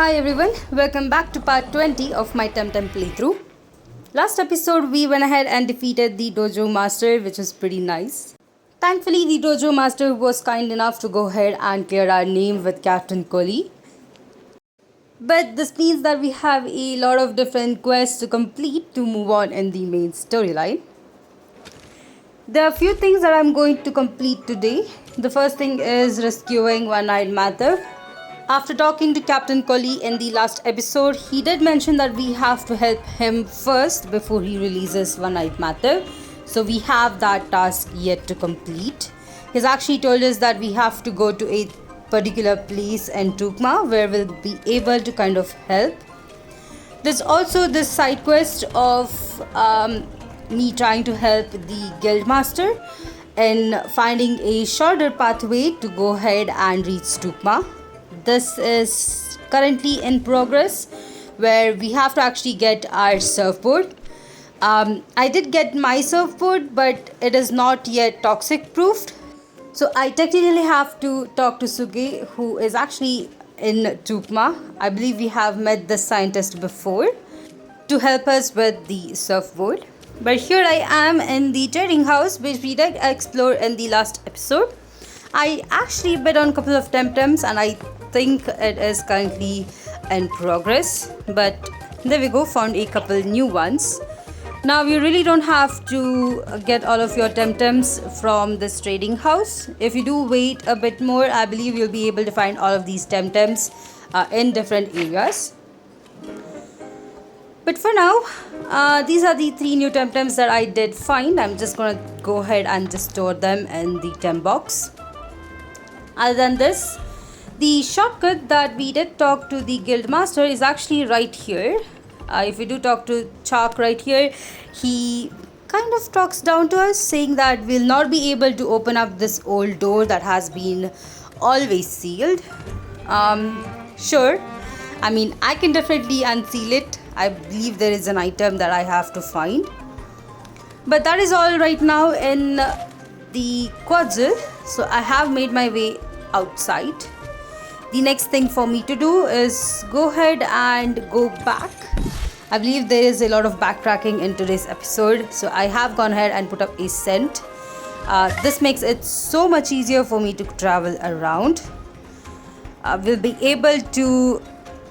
Hi everyone, welcome back to part 20 of my TemTem playthrough. Last episode we went ahead and defeated the Dojo Master, which was pretty nice. Thankfully the Dojo Master was kind enough to go ahead and clear our name with Captain Koli. But this means that we have a lot of different quests to complete to move on in the main storyline. There are a few things that I'm going to complete today. The first thing is rescuing One-Eyed Mather. After talking to Captain Koli in the last episode, he did mention that we have to help him first before he releases One-Eyed Mather. So we have that task yet to complete. He's actually told us that we have to go to a particular place in Tukma where we'll be able to kind of help. There's also this side quest of me trying to help the Guildmaster in finding a shorter pathway to go ahead and reach Tukma. This is currently in progress where we have to actually get our surfboard. I did get my surfboard, but it is not yet toxic proofed. So I technically have to talk to Suge, who is actually in Tukma. I believe we have met the scientist before to help us with the surfboard. But here I am in the trading house, which we did explore in the last episode. I actually bid on a couple of TemTems and I think it is currently in progress. But there we go, found a couple new ones. Now you really don't have to get all of your TemTems from this trading house. If you do wait a bit more, I believe you'll be able to find all of these TemTems in different areas. But for now, these are the 3 new TemTems that I did find. I'm just gonna go ahead and just store them in the Tem box. Other than this, the shortcut that we did talk to the Guildmaster is actually right here. If we do talk to Chalk right here, he kind of talks down to us saying that we'll not be able to open up this old door that has been always sealed. Sure, I mean I can definitely unseal it. I believe there is an item that I have to find. But that is all right now in the Quadzil. So I have made my way outside. The next thing for me to do is go ahead and go back. I believe there is a lot of backtracking in today's episode, so I have gone ahead and put up a scent. This makes it so much easier for me to travel around. We'll be able to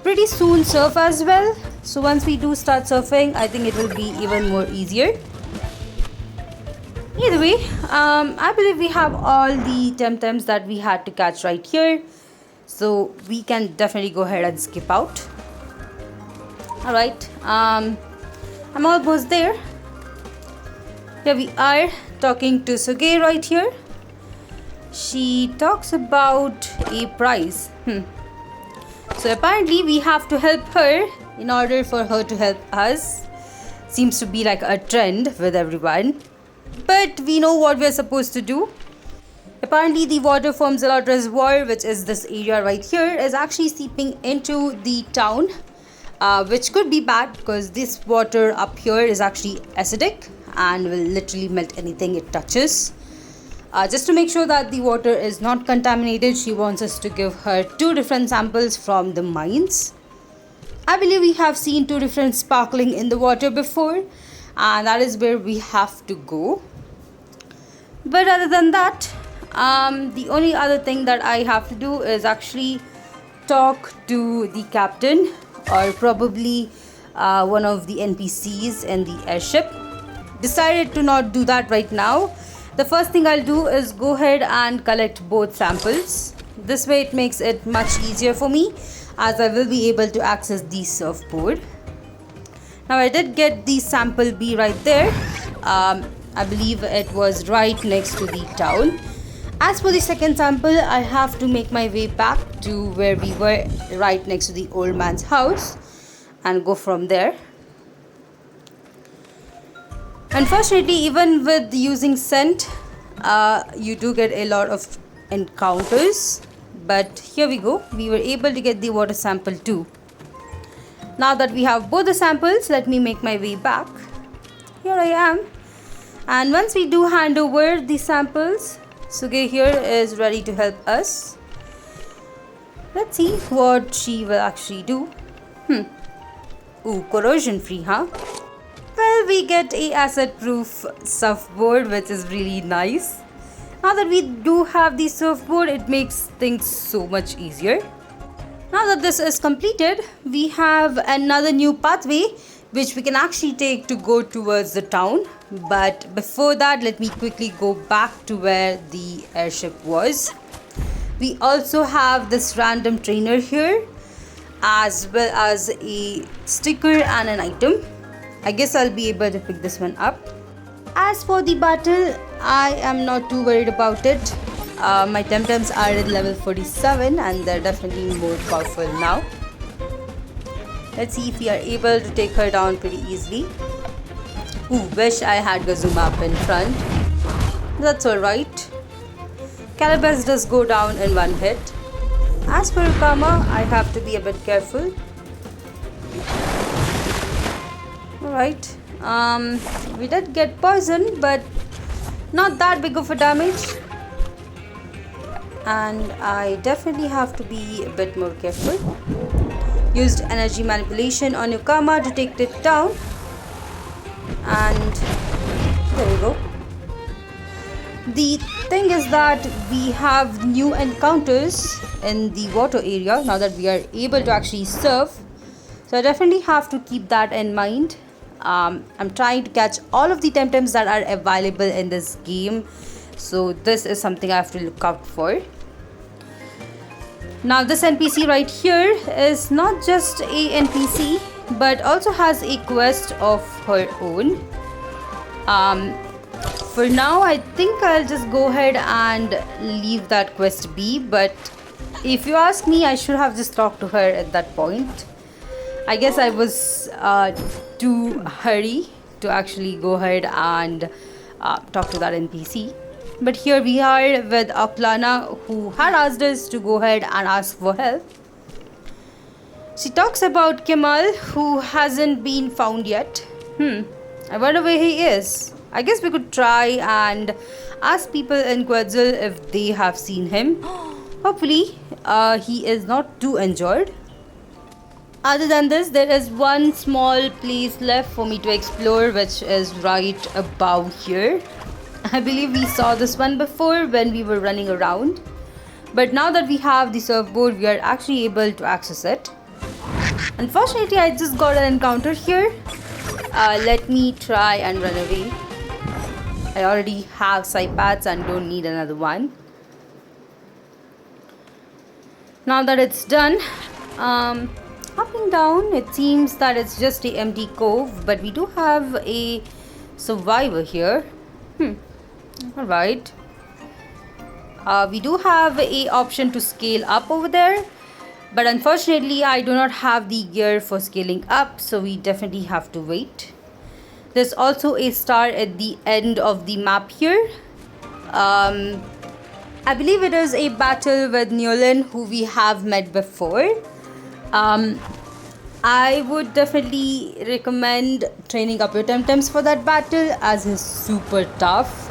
pretty soon surf as well. So once we do start surfing, I think it will be even more easier. Either way, I believe we have all the TemTems that we had to catch right here. So we can definitely go ahead and skip out. Alright, I'm almost there. Here we are talking to Suge right here. She talks about a prize. So apparently we have to help her in order for her to help us. Seems to be like a trend with everyone. But we know what we're supposed to do. Apparently the water from Zealot Reservoir, which is this area right here, is actually seeping into the town. Which could be bad because this water up here is actually acidic and will literally melt anything it touches. Just to make sure that the water is not contaminated, she wants us to give her 2 different samples from the mines. I believe we have seen 2 different sparkling in the water before, and that is where we have to go. But other than that, the only other thing that I have to do is actually talk to the captain or probably one of the NPCs in the airship. Decided to not do that right now. The first thing I'll do is go ahead and collect both samples. This way it makes it much easier for me as I will be able to access the surfboard. Now I did get the sample B right there. I believe it was right next to the town. As for the second sample, I have to make my way back to where we were, right next to the old man's house, and go from there. Unfortunately, even with using scent, you do get a lot of encounters. But here we go, we were able to get the water sample too. Now that we have both the samples, let me make my way back. Here I am. And once we do hand over the samples, Suge here is ready to help us. Let's see what she will actually do. Ooh, corrosion free, huh? Well, we get a acid proof surfboard, which is really nice. Now that we do have the surfboard, it makes things so much easier. Now that this is completed, we have another new pathway which we can actually take to go towards the town. But before that, let me quickly go back to where the airship was. We also have this random trainer here, as well as a sticker and an item. I guess I'll be able to pick this one up. As for the battle, I am not too worried about it. My TemTems are at level 47 and they're definitely more powerful now. Let's see if we are able to take her down pretty easily. Ooh, wish I had Gazuma up in front. That's alright. Calabas does go down in one hit. As for Crema, I have to be a bit careful. Alright. We did get poisoned, but not that big of a damage. And I definitely have to be a bit more careful. Used energy manipulation on your Crema to take it down. And there we go. The thing is that we have new encounters in the water area now that we are able to actually surf. So I definitely have to keep that in mind. I'm trying to catch all of the TemTems that are available in this game. So this is something I have to look out for. Now this NPC right here is not just a NPC but also has a quest of her own. For now, I think I'll just go ahead and leave that quest be, but if you ask me, I should have just talked to her at that point. I guess I was too hurry to actually go ahead and talk to that NPC. But here we are with Aklana, who had asked us to go ahead and ask for help. She talks about Kemal, who hasn't been found yet. I wonder where he is. I guess we could try and ask people in Quetzal if they have seen him. Hopefully, he is not too injured. Other than this, there is one small place left for me to explore, which is right above here. I believe we saw this one before when we were running around. But now that we have the surfboard, we are actually able to access it. Unfortunately, I just got an encounter here. Let me try and run away. I already have Psypads and don't need another one. Now that it's done, hopping down, it seems that it's just a empty cove, but we do have a survivor here. Alright. We do have a option to scale up over there, but unfortunately I do not have the gear for scaling up, so we definitely have to wait. There's also a star at the end of the map here. I believe it is a battle with Neolin, who we have met before. I would definitely recommend training up your TemTems for that battle, as it's super tough.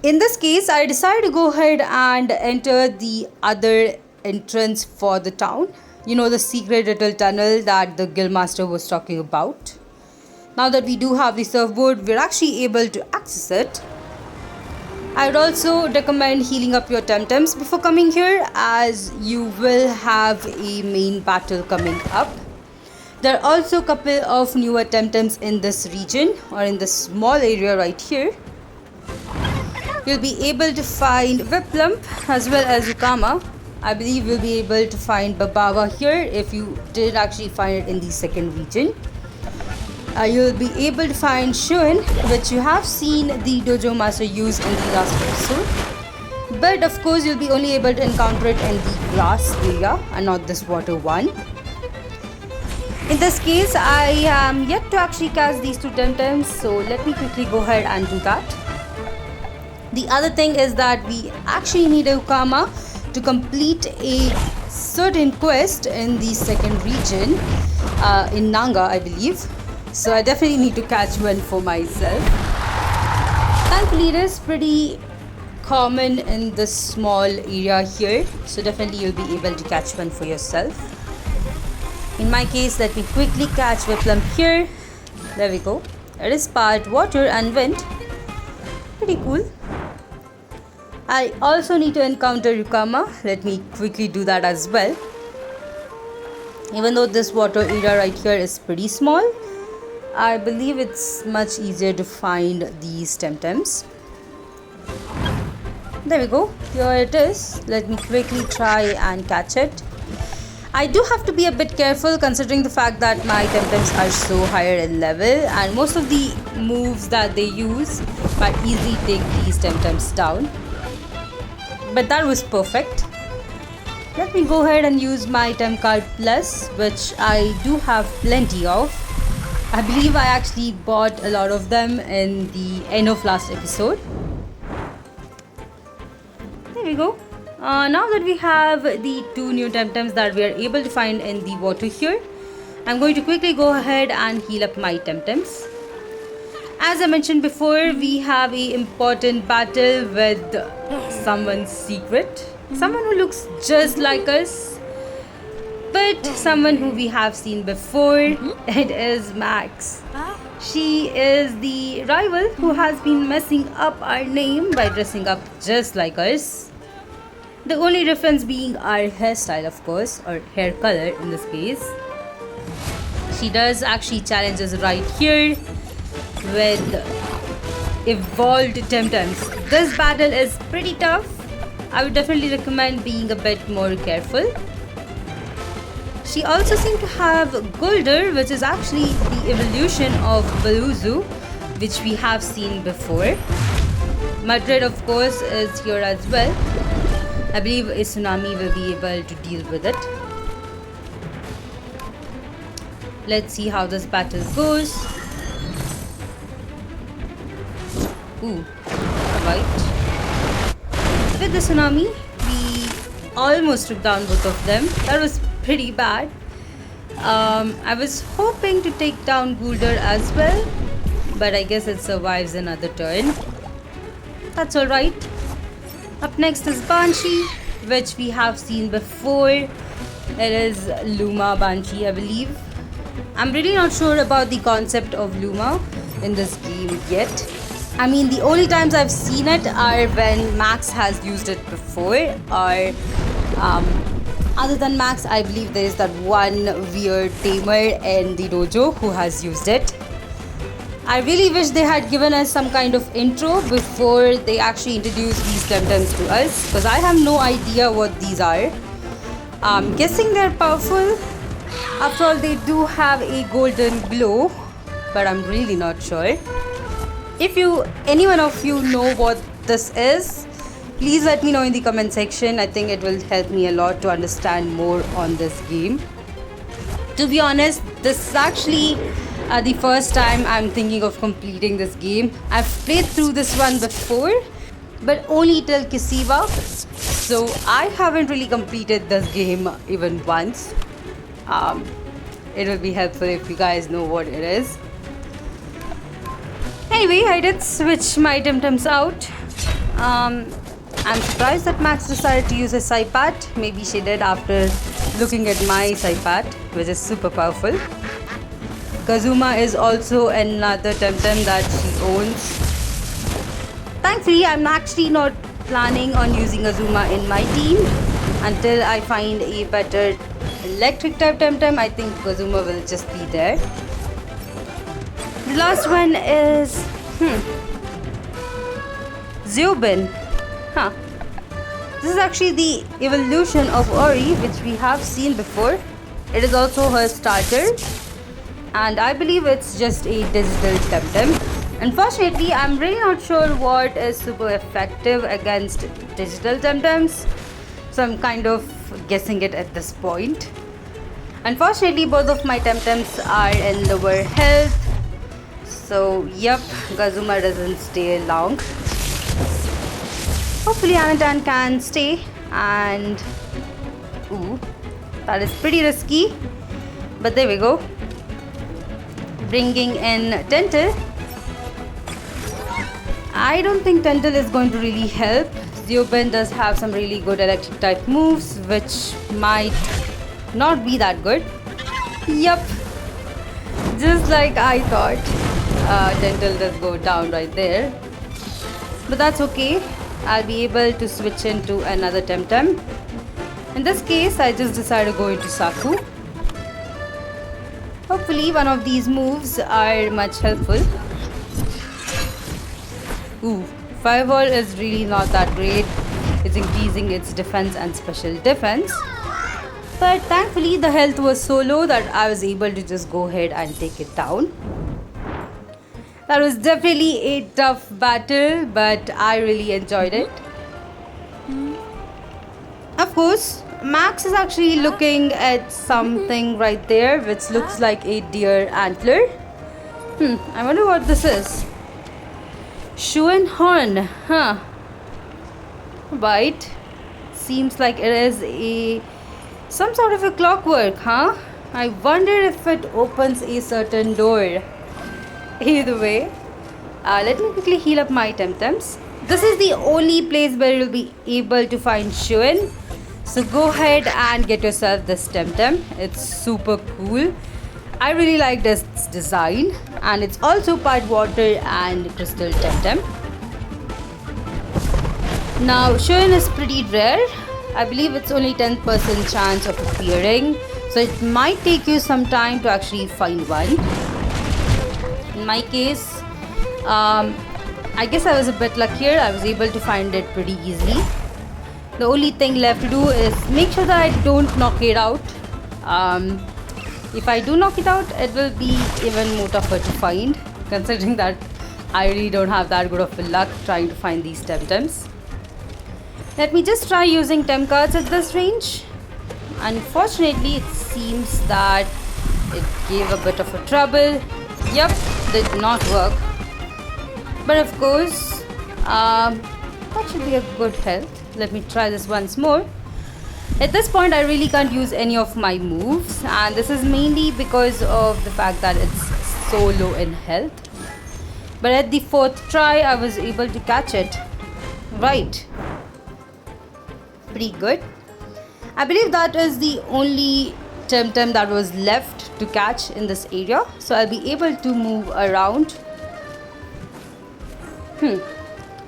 In this case, I decided to go ahead and enter the other entrance for the town. You know, the secret little tunnel that the guildmaster was talking about. Now that we do have the surfboard, we're actually able to access it. I would also recommend healing up your TemTems before coming here, as you will have a main battle coming up. There are also a couple of newer TemTems in this region, or in this small area right here. You'll be able to find Whiplump as well as Ukama. I believe you'll be able to find Babawa here if you did actually find it in the second region. You'll be able to find Shun, which you have seen the Dojo Master use in the last episode. But of course, you'll be only able to encounter it in the grass area and not this water one. In this case, I am yet to actually catch these two TemTems, so let me quickly go ahead and do that. The other thing is that we actually need a Ukama to complete a certain quest in the second region, in Nanga, I believe. So I definitely need to catch one for myself. Thankfully, it is pretty common in this small area here, so definitely you'll be able to catch one for yourself. In my case, let me quickly catch Whiplum here. There we go. It is part water and wind. Pretty cool. I also need to encounter Crema. Let me quickly do that as well. Even though this water area right here is pretty small, I believe it's much easier to find these TemTems. There we go. Here it is. Let me quickly try and catch it. I do have to be a bit careful considering the fact that my TemTems are so higher in level, and most of the moves that they use might easily take these TemTems down. But that was perfect. Let me go ahead and use my Tem card plus, which I do have plenty of. I believe I actually bought a lot of them in the end of last episode. There we go. Now that we have the 2 new TemTems that we are able to find in the water here, I'm going to quickly go ahead and heal up my TemTems. As I mentioned before, we have an important battle with someone's secret. Someone who looks just like us, but someone who we have seen before. It is Max. She is the rival who has been messing up our name by dressing up just like us. The only difference being our hairstyle, of course, or hair color in this case. She does actually challenge us right here with evolved TemTems. This battle is pretty tough. I would definitely recommend being a bit more careful. She also seems to have Gulder, which is actually the evolution of Baluzu, which we have seen before. Madrid, of course, is here as well. I believe a Tsunami will be able to deal with it. Let's see how this battle goes. Ooh, alright. With the Tsunami, we almost took down both of them. That was pretty bad. I was hoping to take down Gulder as well, but I guess it survives another turn. That's alright. Up next is Banshee, which we have seen before. It is Luma Banshee, I believe. I'm really not sure about the concept of Luma in this game yet. I mean, the only times I've seen it are when Max has used it before, or other than Max, I believe there is that one weird tamer in the dojo who has used it. I really wish they had given us some kind of intro before they actually introduced these TemTems to us, because I have no idea what these are. I'm guessing they're powerful. After all, they do have a golden glow, but I'm really not sure. If anyone of you know what this is, please let me know in the comment section. I think it will help me a lot to understand more on this game. To be honest, this is actually the first time I'm thinking of completing this game. I've played through this one before, but only till Kisiva, so I haven't really completed this game even once. It will be helpful if you guys know what it is. Anyway, I did switch my TemTems out. I'm surprised that Max decided to use a Saipat. Maybe she did after looking at my Saipat, which is super powerful. Kazuma is also another TemTem that she owns. Thankfully, I'm actually not planning on using Azuma in my team until I find a better electric type TemTem. I think Kazuma will just be there. The last one is Zubin. This is actually the evolution of Ori, which we have seen before. It is also her starter, and I believe it's just a digital TemTem. Unfortunately, I'm really not sure what is super effective against digital TemTems, so I'm kind of guessing it at this point. Unfortunately, both of my TemTems are in lower health, so yep, Kazuma doesn't stay long. Hopefully Anatan can stay, and ooh, that is pretty risky, but there we go. Bringing in Dental. I don't think Tendel is going to really help. Zeoben does have some really good electric type moves, which might not be that good. Yup, just like I thought. Tendel does go down right there. But that's okay. I'll be able to switch into another TemTem. In this case, I just decided to go into Saku. Hopefully one of these moves are much helpful. Ooh, Fireball is really not that great. It's increasing its defense and special defense. But thankfully the health was so low that I was able to just go ahead and take it down. That was definitely a tough battle, but I really enjoyed it. Of course, Max is actually looking at something right there which looks like a deer antler. I wonder what this is. Shuen horn, huh? Right. Seems like it is some sort of a clockwork, huh? I wonder if it opens a certain door. Either way, let me quickly heal up my TemTems. This is the only place where you'll be able to find Shuen. So go ahead and get yourself this TemTem. It's super cool. I really like this design, and it's also part water and crystal TemTem. Now Shuen is pretty rare. I believe it's only 10% chance of appearing, so it might take you some time to actually find one. In my case, I guess I was a bit luckier. I was able to find it pretty easily. The only thing left to do is make sure that I don't knock it out. If I do knock it out, it will be even more tougher to find, considering that I really don't have that good of a luck trying to find these TemTems. Let me just try using Tem cards at this range. Unfortunately, it seems that it gave a bit of a trouble. Yup, did not work. But of course, that should be a good health. Let me try this once more. At this point, I really can't use any of my moves, and this is mainly because of the fact that it's so low in health. But at the 4th try, I was able to catch it. Right. Pretty good. I believe that is the only TemTem that was left to catch in this area, so I'll be able to move around.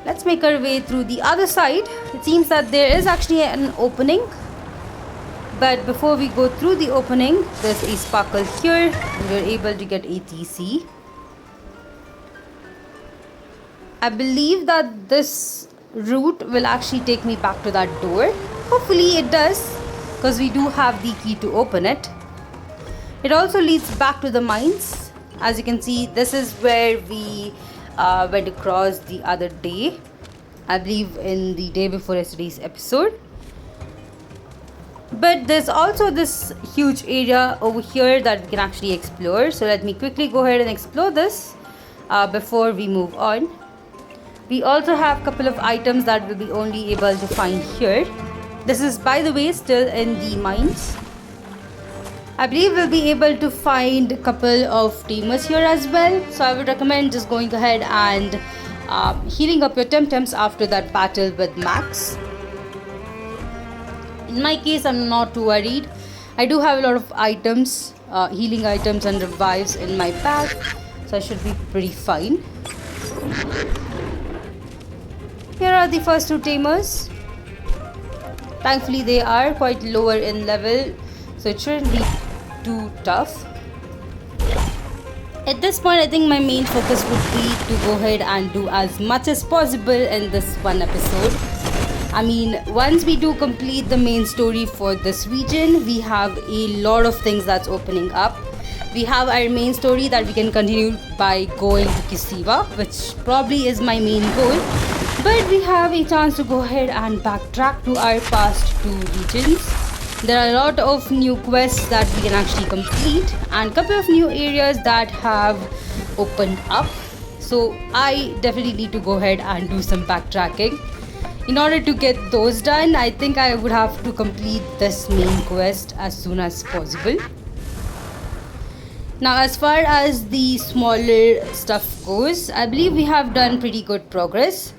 Let's make our way through the other side. It seems that there is actually an opening, but before we go through the opening, there's a sparkle here and we're able to get a TC. I believe that this route will actually take me back to that door. Hopefully it does, because we do have the key to open it. It also leads back to the mines. As you can see, this is where we went across the other day, I believe in the day before yesterday's episode. But there's also this huge area over here that we can actually explore, so let me quickly go ahead and explore this before we move on. We also have a couple of items that we'll be only able to find here. This is, by the way, still in the mines. I believe we'll be able to find a couple of tamers here as well, so I would recommend just going ahead and healing up your TemTems after that battle with Max. In my case, I'm not too worried. I do have a lot of items, healing items and revives in my pack, so I should be pretty fine. Here are the first 2 tamers. Thankfully they are quite lower in level, so it shouldn't be too tough. At this point, I think my main focus would be to go ahead and do as much as possible in this one episode. I mean, once we do complete the main story for this region, we have a lot of things that's opening up. We have our main story that we can continue by going to Kisiwa, which probably is my main goal. But we have a chance to go ahead and backtrack to our past 2 regions. There are a lot of new quests that we can actually complete and a couple of new areas that have opened up. So I definitely need to go ahead and do some backtracking. In order to get those done, I think I would have to complete this main quest as soon as possible. Now, as far as the smaller stuff goes, I believe we have done pretty good progress.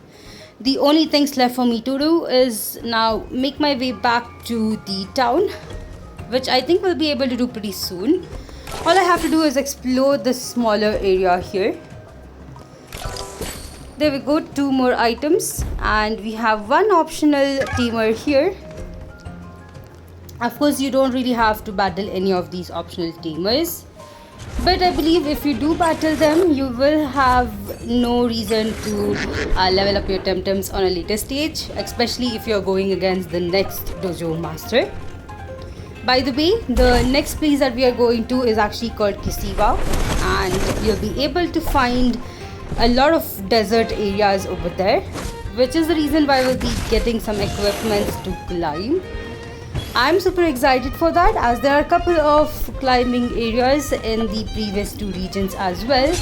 The only things left for me to do is now make my way back to the town, which I think we'll be able to do pretty soon. All I have to do is explore this smaller area here. There we go, 2 more items, and we have one optional tamer here. Of course, you don't really have to battle any of these optional tamers, but I believe if you do battle them, you will have no reason to level up your TemTems on a later stage, especially if you're going against the next dojo master. By the way, the next place that we are going to is actually called Kisiwa, and you'll be able to find a lot of desert areas over there, which is the reason why we'll be getting some equipments to climb. I'm super excited for that, as there are a couple of climbing areas in the previous 2 regions as well,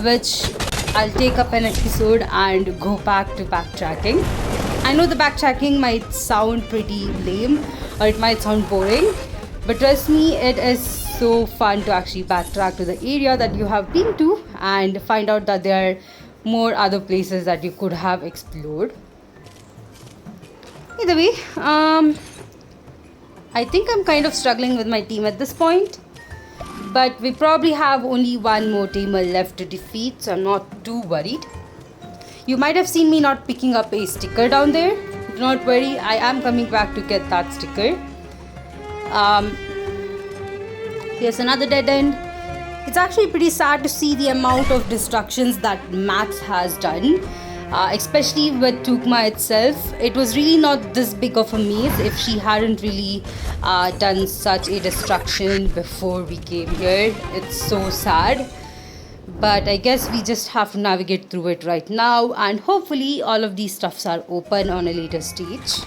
which I'll take up an episode and go back to backtracking. I know the backtracking might sound pretty lame, or it might sound boring, but trust me, it is so fun to actually backtrack to the area that you have been to and find out that there are more other places that you could have explored. Either way, I think I'm kind of struggling with my team at this point, but we probably have only one more tamer left to defeat, so I'm not too worried. You might have seen me not picking up a sticker down there. Do not worry, I am coming back to get that sticker. Here's another dead end. It's actually pretty sad to see the amount of destructions that Max has done, especially with Tukma itself. It was really not this big of a maze if she hadn't really done such a destruction before we came here. It's so sad, but I guess we just have to navigate through it right now, and hopefully all of these stuffs are open on a later stage.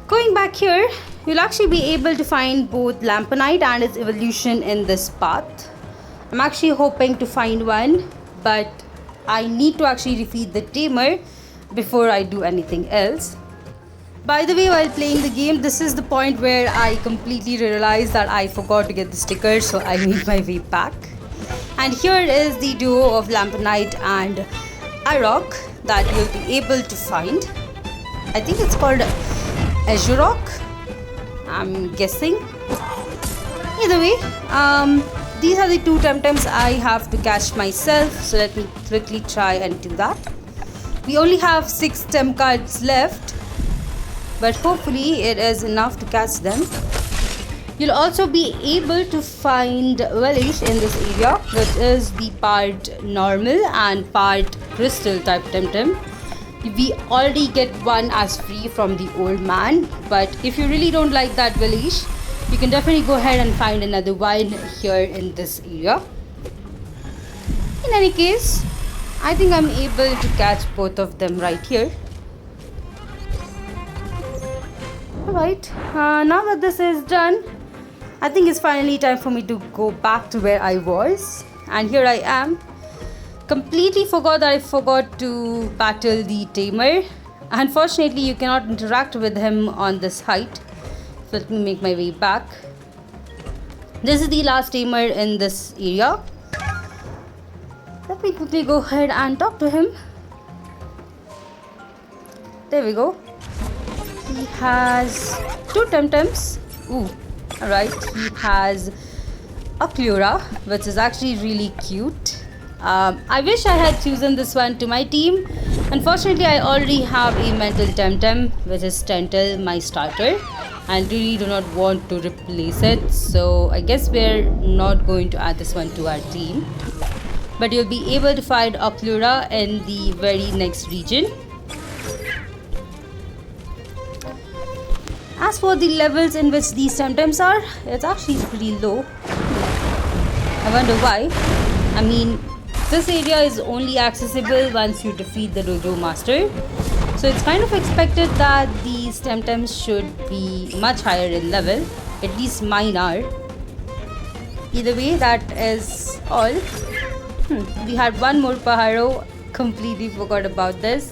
Going back here, you'll actually be able to find both Lamponite and its evolution in this path. I'm actually hoping to find one, but I need to actually defeat the tamer before I do anything else. By the way, while playing the game, this is the point where I completely realized that I forgot to get the sticker, so I made my way back. And here is the duo of Lamponite and Irok that you'll be able to find. I think it's called Azurok, I'm guessing. Either way, these are the 2 TemTems I have to catch myself, so let me quickly try and do that. We only have 6 Tem cards left, but hopefully it is enough to catch them. You'll also be able to find Velish in this area, which is the part normal and part crystal type TemTem. We already get one as free from the old man, but if you really don't like that Velish, you can definitely go ahead and find another one here in this area. In any case, I think I'm able to catch both of them right here. Alright, now that this is done, I think it's finally time for me to go back to where I was, and here I am. Completely forgot that I forgot to battle the tamer. Unfortunately, you cannot interact with him on this height, so let me make my way back. This is the last tamer in this area. Let me quickly go ahead and talk to him. There we go. He has 2 TemTems. Ooh, alright. He has a Cleura, which is actually really cute. I wish I had chosen this one to my team. Unfortunately, I already have a mental TemTem, which is Tentel, my starter, and really do not want to replace it. So I guess we're not going to add this one to our team. But you'll be able to find Occlura in the very next region. As for the levels in which these TemTems are, it's actually pretty low. I wonder why. I mean, this area is only accessible once you defeat the dojo master, so it's kind of expected that these TemTems should be much higher in level. At least mine are. Either way, that is all. We had one more Pajaro. Completely forgot about this.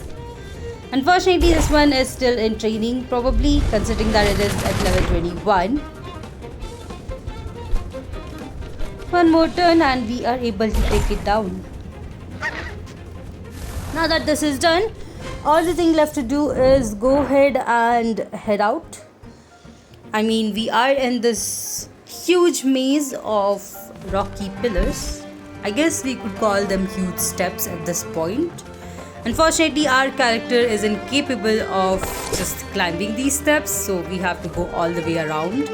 Unfortunately, this one is still in training, probably, considering that it is at level 21. One more turn and we are able to take it down. Now that this is done, all the thing left to do is go ahead and head out. I mean, we are in this huge maze of rocky pillars. I guess we could call them huge steps at this point. Unfortunately, our character is incapable of just climbing these steps, so we have to go all the way around.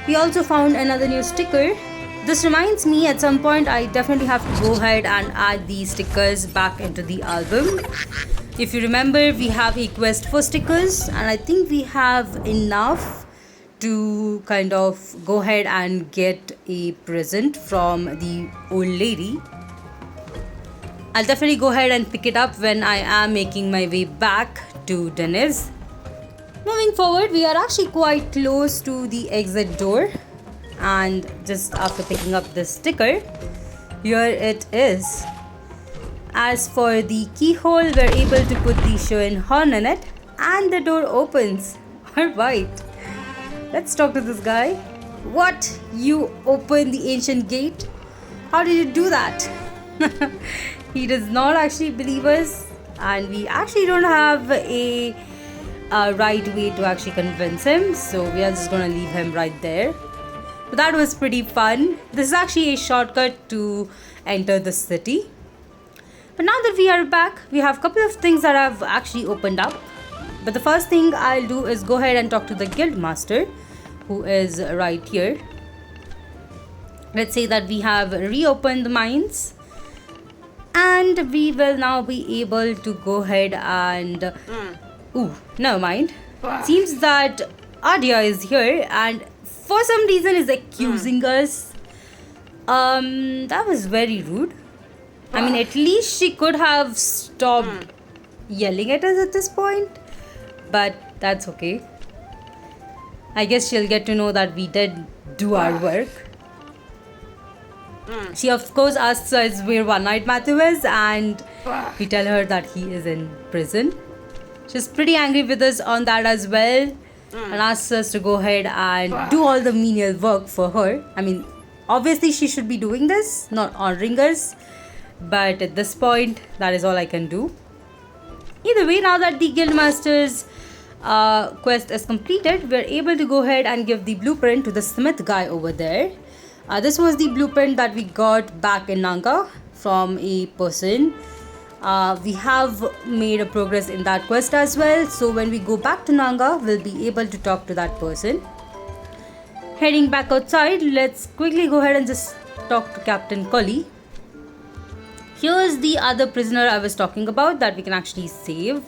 We also found another new sticker. This reminds me, at some point I definitely have to go ahead and add these stickers back into the album. If you remember, we have a quest for stickers and I think we have enough to kind of go ahead and get a present from the old lady. I'll definitely go ahead and pick it up when I am making my way back to Dennis. Moving forward, we are actually quite close to the exit door, and just after picking up this sticker, here it is. As for the keyhole, we're able to put the Schuhen horn in it and the door opens. Alright, let's talk to this guy. What? You opened the ancient gate? How did you do that? He does not actually believe us, and we actually don't have a right way to actually convince him, so we are just gonna leave him right there. But that was pretty fun. This is actually a shortcut to enter the city. But now that we are back, we have a couple of things that have actually opened up. But the first thing I'll do is go ahead and talk to the guild master, who is right here. Let's say that we have reopened the mines, and we will now be able to go ahead and ooh, never mind. Seems that Adia is here and for some reason is accusing us. That was very rude. I mean, at least she could have stopped yelling at us at this point, but that's okay. I guess she'll get to know that we did do our work. She of course asks us where One Night Matthew is, and we tell her that he is in prison. She's pretty angry with us on that as well, and asks us to go ahead and do all the menial work for her. I mean, obviously she should be doing this, not honoring us, but at this point that is all I can do. Either way, now that the guildmaster's quest is completed, we're able to go ahead and give the blueprint to the smith guy over there. This was the blueprint that we got back in Nanga from a person. We have made a progress in that quest as well, so when we go back to Nanga, we'll be able to talk to that person. Heading back outside, let's quickly go ahead and just talk to Captain Collie. Here's the other prisoner I was talking about that we can actually save.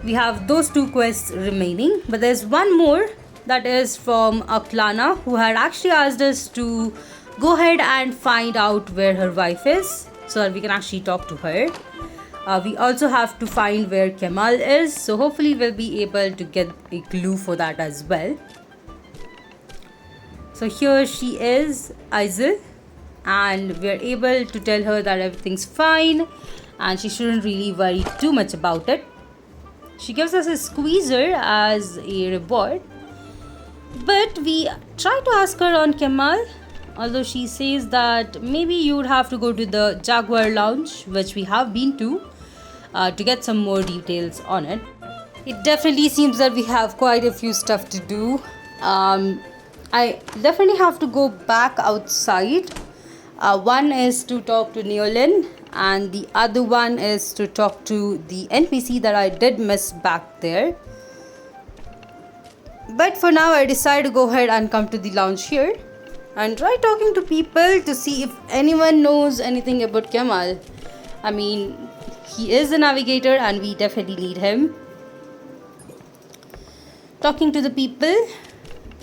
We have those two quests remaining, but there's one more that is from Aklana, who had actually asked us to go ahead and find out where her wife is, so that we can actually talk to her. We also have to find where Kemal is, so hopefully we'll be able to get a clue for that as well. So here she is, Aizel, and we're able to tell her that everything's fine and she shouldn't really worry too much about it. She gives us a squeezer as a reward, but we try to ask her on Kemal, although she says that maybe you would have to go to the Jaguar Lounge, which we have been to get some more details on it. It definitely seems that we have quite a few stuff to do. I definitely have to go back outside. One is to talk to Neolin, and the other one is to talk to the NPC that I did miss back there. But for now, I decided to go ahead and come to the lounge here and try talking to people to see if anyone knows anything about Kemal. I mean, he is a navigator and we definitely need him. Talking to the people,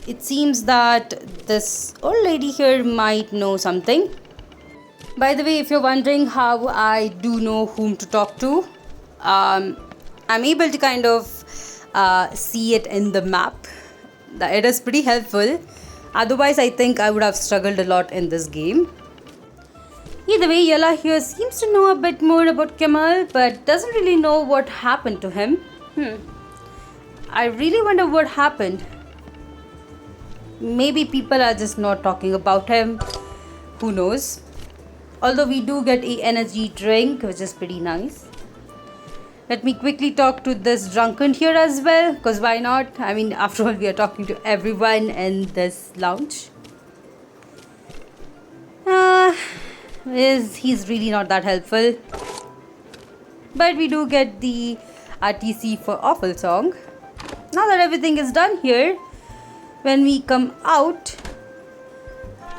it seems that this old lady here might know something. By the way, if you're wondering how I do know whom to talk to, I'm able to kind of see it in the map. It is pretty helpful. Otherwise, I think I would have struggled a lot in this game. Either way, Yella here seems to know a bit more about Kemal, but doesn't really know what happened to him. I really wonder what happened. Maybe people are just not talking about him. Who knows? Although we do get a energy drink, which is pretty nice. Let me quickly talk to this drunkard here as well, because why not? I mean, after all, we are talking to everyone in this lounge. He's really not that helpful. But we do get the RTC for awful song. Now that everything is done here, when we come out,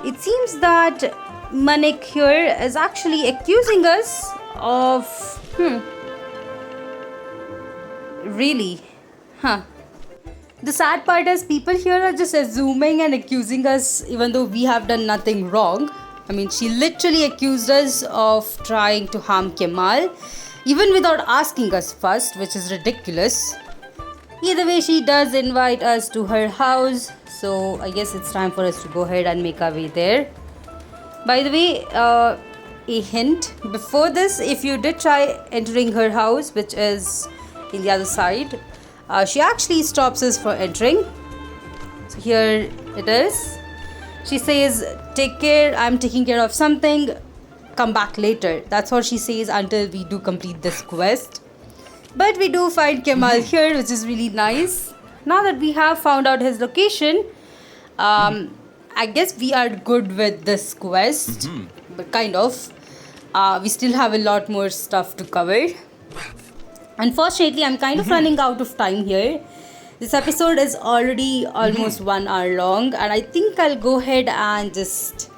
it seems that Manik here is actually accusing us of... Really? Huh. The sad part is people here are just assuming and accusing us even though we have done nothing wrong. I mean, she literally accused us of trying to harm Kemal, even without asking us first, which is ridiculous. Either way, she does invite us to her house, so I guess it's time for us to go ahead and make our way there. By the way, a hint, before this, if you did try entering her house, which is in the other side, she actually stops us for entering. So here it is. She says, take care, I'm taking care of something, come back later. That's what she says until we do complete this quest. But we do find Kemal here, which is really nice. Now that we have found out his location, I guess we are good with this quest. But kind of. We still have a lot more stuff to cover. Unfortunately, I'm kind of running out of time here. This episode is already almost 1 hour long, and I think I'll go ahead and just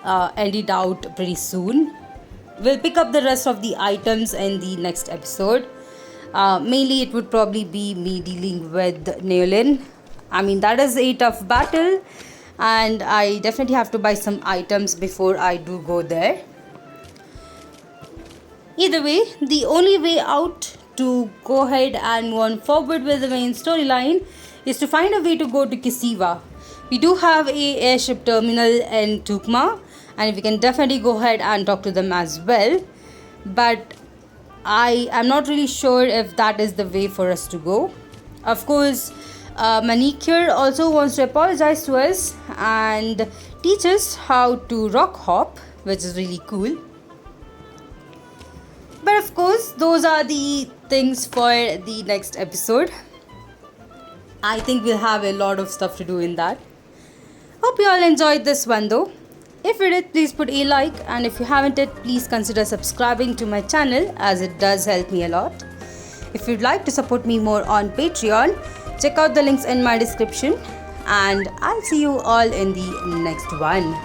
end it out pretty soon. We'll pick up the rest of the items in the next episode. Mainly, it would probably be me dealing with Neolin. I mean, that is a tough battle, and I definitely have to buy some items before I do go there. Either way, the only way out to go ahead and move on forward with the main storyline is to find a way to go to Kisiva. We do have a airship terminal in Tukma, and we can definitely go ahead and talk to them as well. But I am not really sure if that is the way for us to go. Of course, Manik here also wants to apologize to us and teach us how to rock hop, which is really cool. But of course, those are the things for the next episode. I think we'll have a lot of stuff to do in that. Hope you all enjoyed this one though. If you did, please put a like, and if you haven't yet, please consider subscribing to my channel, as it does help me a lot. If you'd like to support me more on Patreon, check out the links in my description, and I'll see you all in the next one.